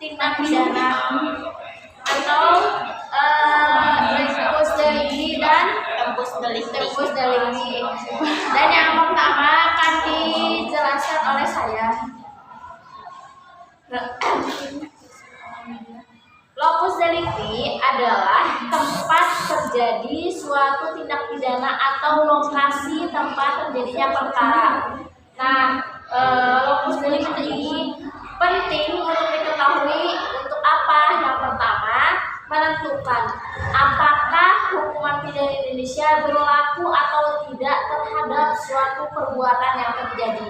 tindak pidana atau tempus delicti dan tempus delicti. Dan yang pertama akan dijelaskan oleh saya. Locus delicti adalah tempat terjadi suatu tindak pidana atau lokasi tempat terjadinya perkara. Nah, locus delicti penting untuk diketahui untuk apa? Yang pertama, menentukan apakah hukuman pidana Indonesia berlaku atau tidak terhadap suatu perbuatan yang terjadi.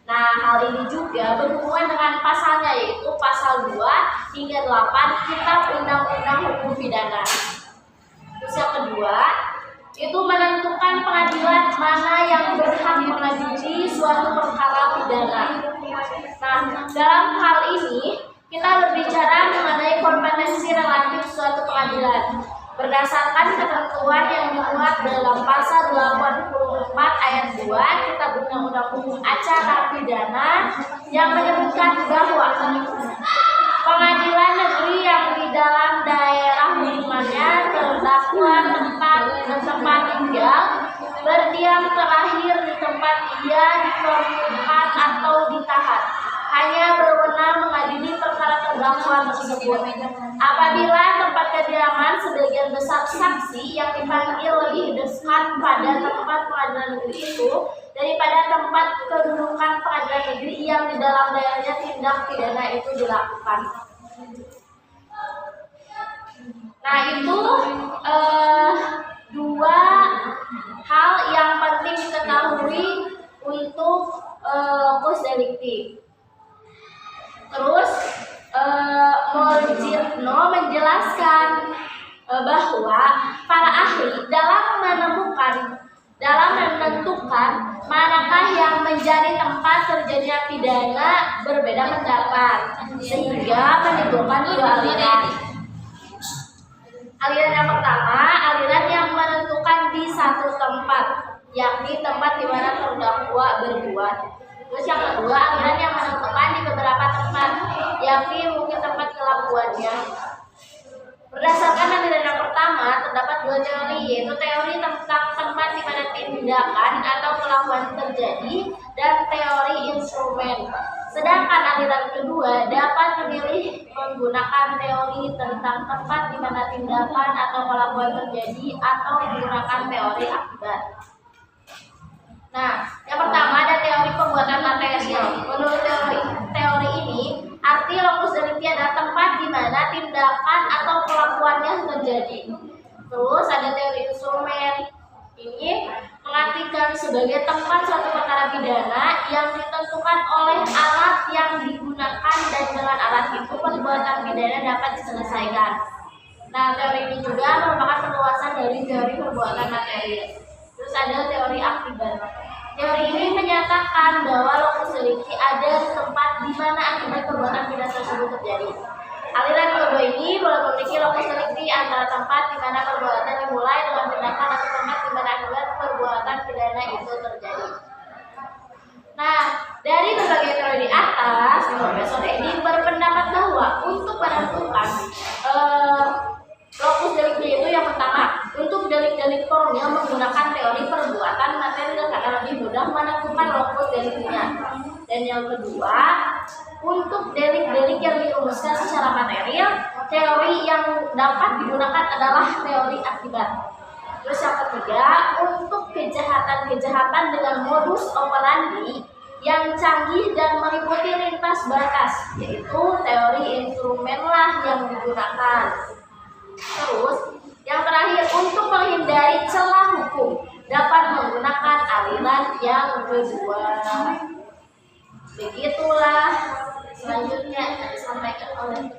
Nah, hal ini juga berhubungan dengan pasalnya, yaitu pasal 2 hingga 8 Kitab Undang-Undang Hukum Pidana. Terus yang kedua, itu menentukan pengadilan mana yang berhak mengadili suatu perkara pidana. Nah, dalam hal ini kita berbicara mengenai kompetensi relatif suatu pengadilan berdasarkan ketentuan yang dimuat dalam pasal 84 ayat 2 Kitab Undang-Undang Hukum Acara Pidana yang menyebutkan bahwa pengadilan negeri yang di dalam daerah hukumannya terdakwa tempat tinggal berdiam terakhir di tempat ia dikemukakan atau ditahan hanya berwenang mengadili perkara terdakwa tersebut. Apabila tempat kediaman sebagian besar saksi yang dipanggil lebih dekat pada tempat pengadilan negeri itu daripada tempat kedudukan pengadilan negeri yang di dalam daerahnya tindak pidana itu dilakukan. Nah, itu dua hal yang penting diketahui untuk locus delicti. Terus Morgirno menjelaskan bahwa para ahli dalam menentukan manakah yang menjadi tempat terjadinya pidana berbeda pendapat, sehingga menimbulkan dua aliran. Aliran yang pertama, aliran yang menentukan di satu tempat, yakni tempat di mana terdakwa berbuat. Terus yang kedua, aliran yang menentukan di beberapa tempat, yakni mungkin tempat kelakuannya. Berdasarkan aliran yang pertama, terdapat dua teori, yaitu teori tentang tempat di mana tindakan atau kelakuan terjadi dan teori instrumen. Sedangkan aliran kedua dapat memilih menggunakan teori tentang tempat di mana tindakan atau kelakuan terjadi atau menggunakan teori akibat. Nah, yang pertama ada teori pembuatan material. Menurut teori ini, arti locus delicti adalah tempat di mana tindakan atau kelakuannya terjadi. Terus ada teori instrumen. Ini mengartikan sebagai tempat suatu perkara pidana yang ditentukan oleh alat yang digunakan dan dengan alat itu perbuatan pidana dapat diselesaikan. Nah, teori ini juga merupakan perluasan dari teori perbuatan material. Terus ada teori akibat. Teori ini menyatakan bahwa locus delicti ada di tempat di mana akibat perbuatan pidana tersebut terjadi. Aliran kedua ini boleh memiliki locus delicti antara tempat di mana perbuatan dimulai dengan tindakan atau tempat di mana akibat perbuatan pidana itu terjadi. Nah, dari berbagai teori di atas, Profesor Edi berpendapat bahwa untuk menentukan locus delicti itu yang pertama, untuk delik-delik formil menggunakan teori perbuatan material karena lebih mudah menentukan locus delictinya. Dan yang kedua, untuk delik-delik yang dirumuskan secara material, teori yang dapat digunakan adalah teori akibat. Terus yang ketiga, untuk kejahatan-kejahatan dengan modus operandi yang canggih dan meliputi lintas batas, yaitu teori instrumen lah yang digunakan. Terus yang terakhir, untuk menghindari celah hukum dapat menggunakan aliran yang kedua. Begitulah selanjutnya yang disampaikan oleh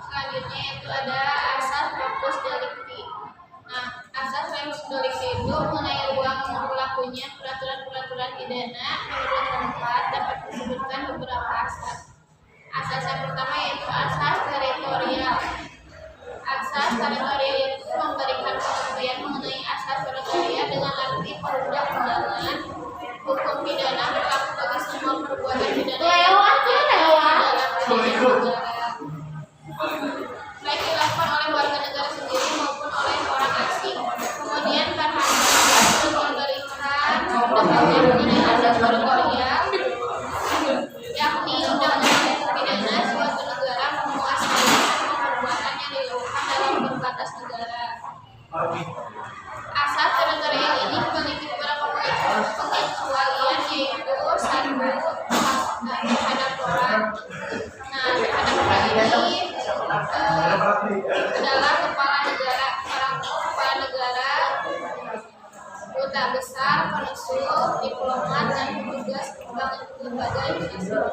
selanjutnya itu ada asas locus delicti. Nah, asas locus delicti itu mengenai ruang berlakunya peraturan-peraturan pidana menurut tempat dapat disebutkan beberapa asas. Asas yang pertama yaitu asas teritorial. Asas teritorial itu memberikan pengertian mengenai asas teritorial dengan arti perundang-undangan sebelumnya mengenai asas teritorial, yakni undang-undang pidana suatu negara menguasai perbuatan yang dilakukan dalam berbatas negara. Asas teritorial ini memiliki beberapa pengecualian, yaitu satu, terhadap orang. Nah, terhadap orang ini adalah kepala negara, duta besar, konsul, diplomat, dan petugas lembaga internasional.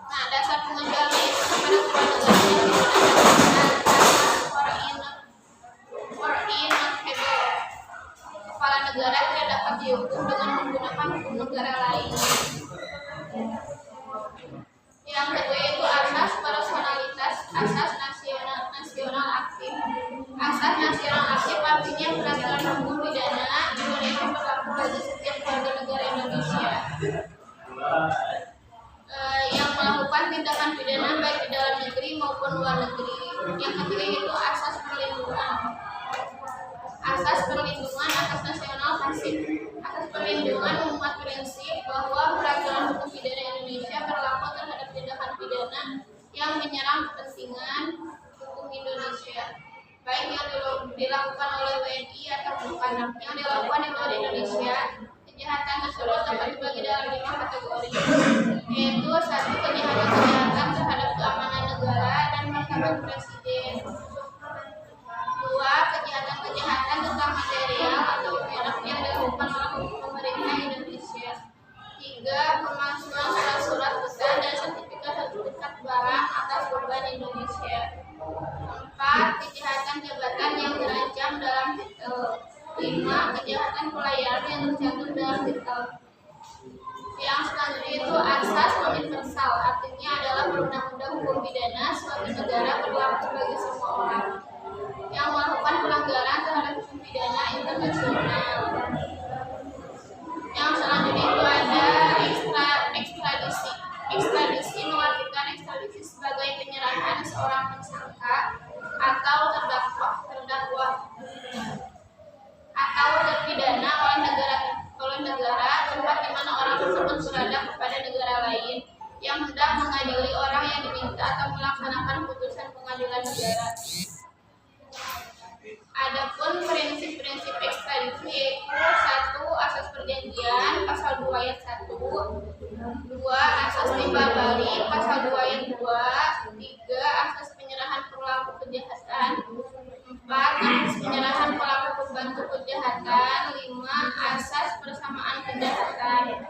Nah, dasar pengecualian kepada kepala negara yang digunakan foreign-able. Kepala negara tidak dapat dihukum dengan menggunakan hukum negara lain. Yang kedua itu asas personalitas, asas nasional aktif. Asas nasional aktif artinya peraturan hukum pidana Indonesia berlaku bagi setiap warga negara Indonesia yang melakukan tindakan pidana baik di dalam negeri maupun luar negeri. Yang ketiga itu asas perlindungan. Asas perlindungan, asas nasional pasif. Asas perlindungan memuat prinsip bahwa peraturan hukum pidana Indonesia berlaku terhadap tindakan pidana yang menyerang kepentingan hukum Indonesia, baik yang dilakukan oleh WNI atau bukan. Yang dilakukan di luar Indonesia, kejahatan tersebut dapat dibagi dalam 5 kategori, yaitu 1. Kejahatan terhadap keamanan negara dan martabat presiden. 2. Kejahatan tentang material atau merek yang dilakukan oleh pemerintah Indonesia. 3. Pemalsuan surat-surat pesan dan sertifikat barang atas beban Indonesia. 4. Kejahatan jabatan yang terancam dalam titel. 5. Kejahatan pelayaran yang tercantum dalam titel. Yang selanjutnya itu asas universal, artinya adalah perundang-undang hukum pidana suatu negara berlaku bagi semua orang yang melakukan pelanggaran terhadap hukum pidana internasional. Yang selanjutnya itu ada ekstradisi. Ekstradisi mengartikan ekstradisi sebagai penyerahan seorang tersangka atau terdakwa atau terpidana oleh negara tempat di mana orang tersebut berada kepada negara lain yang hendak mengadili orang yang diminta atau melaksanakan putusan pengadilan negara. Adapun prinsip-prinsip ekstradisi yaitu 1. Asas perjanjian pasal 2 ayat 1, 2. Asas timbal balik pasal 2 ayat 2, 3. Asas penyerahan pelaku kejahatan, 4. Asas penyerahan pelaku pembantu kejahatan, 5. Asas persamaan kejahatan,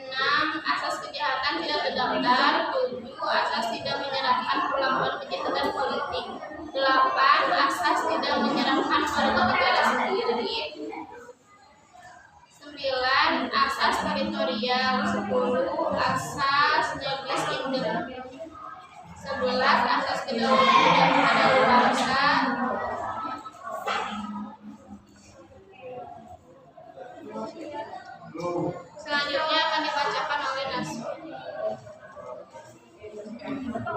6. Asas kejahatan tidak terdaftar, 7. Asas tidak menyerahkan pelakuan kejahatan politik, 8. Asas tidak menyerahkan warga negara sendiri, 9. Asas teritorial, 10. Asas juris indem, 11. Asas kedaulatan dan kadaluarsa, 12. Selanjutnya akan dibacakan oleh Nasr.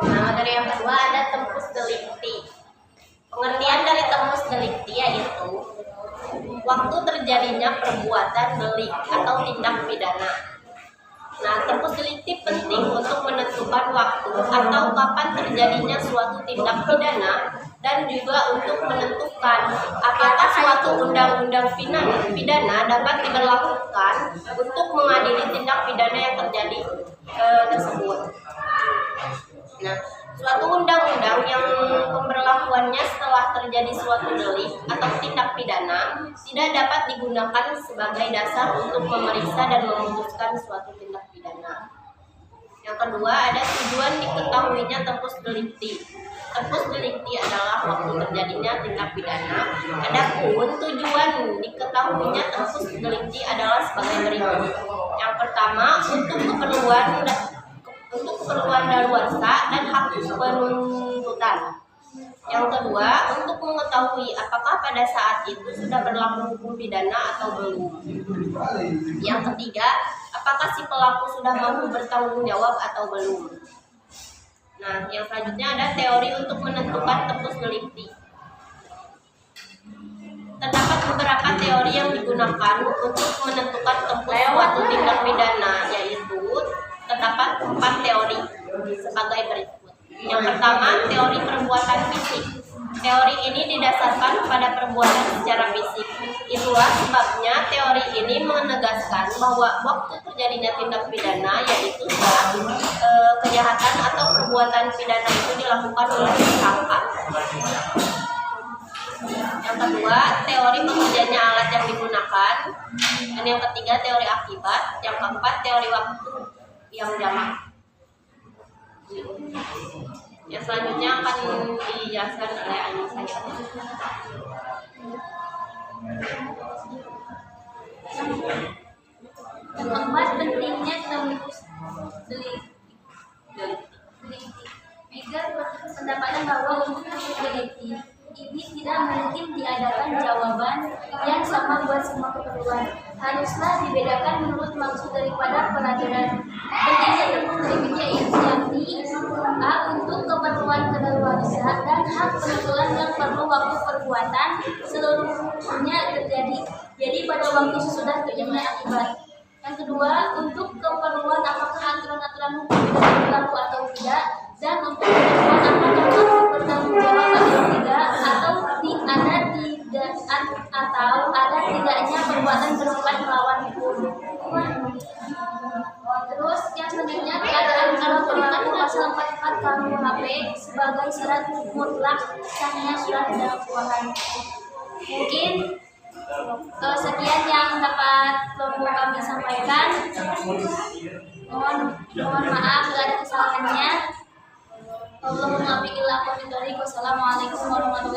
Nah, dari yang kedua ada tempus delicti. Pengertian dari tempus delicti yaitu waktu terjadinya perbuatan delik atau tindak pidana. Nah, tempus delicti penting untuk menentukan waktu atau kapan terjadinya suatu tindak pidana dan juga untuk menentukan apakah suatu undang-undang pidana dapat diberlakukan untuk mengadili tindak pidana yang terjadi tersebut. Nah, suatu undang-undang yang pemberlakuannya setelah terjadi suatu delik atau tindak pidana tidak dapat digunakan sebagai dasar untuk memeriksa dan memutuskan suatu tindak pidana. Yang kedua ada tujuan diketahuinya tempus delicti. Tempus delicti adalah waktu terjadinya tindak pidana. Adapun tujuan diketahuinya tempus delicti adalah sebagai berikut. Yang pertama untuk keperluan daluarsa dan hak penuntutan. Yang kedua untuk mengetahui apakah pada saat itu sudah berlaku hukum pidana atau belum. Yang ketiga apakah si pelaku sudah mampu bertanggung jawab atau belum. Nah, yang selanjutnya ada teori untuk menentukan tempus delicti. Terdapat beberapa teori yang digunakan untuk menentukan tempus suatu tindak pidana, yaitu terdapat 4 teori sebagai berikut. Yang pertama, teori perbuatan fisik. Teori ini didasarkan pada perbuatan secara fisik. Itulah sebabnya teori ini menegaskan bahwa waktu terjadinya tindak pidana, yaitu saat kejahatan atau perbuatan pidana itu dilakukan oleh tersangka. Yang kedua, teori bekerjanya alat yang digunakan. Dan yang ketiga, teori akibat. Yang keempat, teori waktu yang jamak. Yang selanjutnya akan dijelaskan oleh Anissa. Yang keempat, pentingnya tempus delikti. Mega pendapatnya bahwa untuk tempus delikti ini tidak mungkin diadakan jawaban yang sama buat semua keperluan. Haruslah dibedakan menurut maksud daripada peraturan. Pentingnya tempus delikti yakni A. Untuk keperluan kedaluarsa dan hak penentuan yang perlu waktu perbuatan seluruhnya terjadi. Jadi pada waktu sesudah terjadinya akibat. Yang kedua, untuk keperluan apakah aturan-aturan hukum itu berlaku atau tidak, dan untuk keperluan apakah waktu bertanggung jawab atau tidak, atau ada tidaknya perbuatan bersifat melawan hukum. Terus yang selanjutnya, keadaan kalau perbuatan pasal 44 KUHP sebagai syarat mutlak sahnya surat dakwaan. Mungkin sekian yang dapat kami sampaikan. Mohon maaf bila ada kesalahannya. Wassalamualaikum warahmatullahi wabarakatuh.